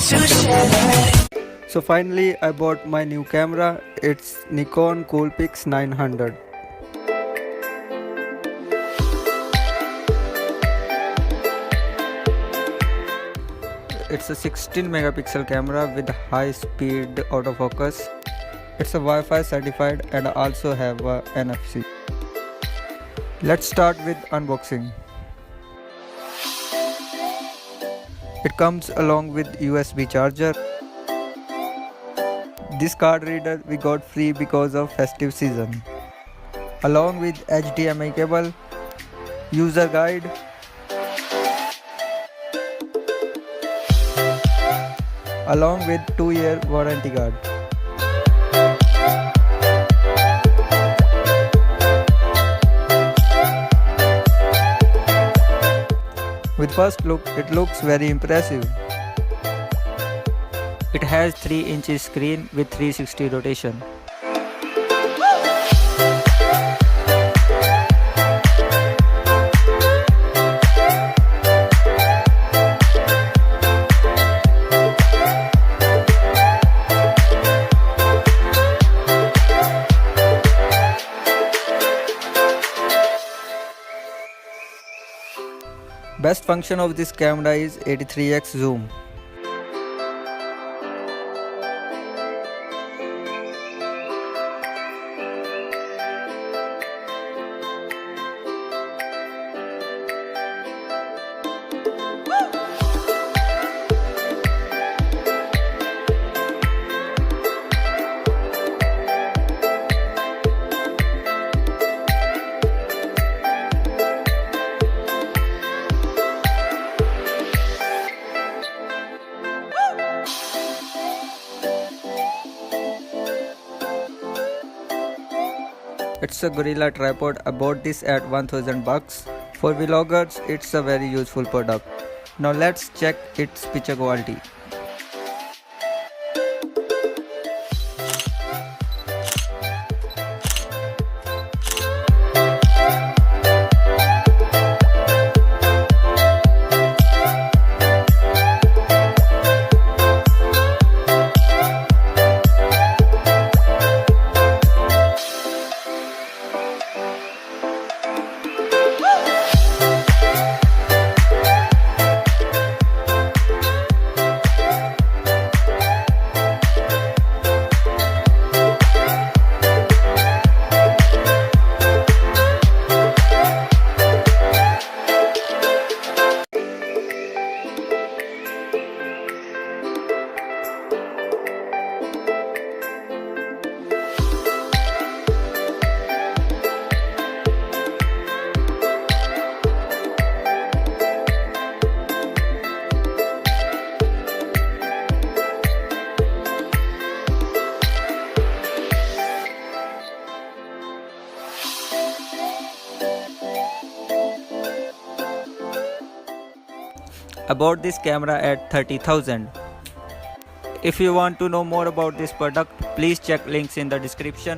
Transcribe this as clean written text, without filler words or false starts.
So finally I bought my new camera. It's Nikon Coolpix 900. It's a 16 megapixel camera with high speed autofocus. It's a Wi-Fi certified and also have a NFC. Let's start with unboxing. It comes along with USB charger. This card reader we got free because of festive season. Along with HDMI cable, user guide, along with 2-year warranty card. With first look, it looks very impressive. It has 3 inches screen with 360 rotation. Best function of this camera is 83x zoom. It's a gorilla tripod. I bought this at 1000 bucks. For vloggers, it's a very useful product. Now let's check its picture quality. I bought this camera at 30,000. If you want to know more about this product, please check links in the description.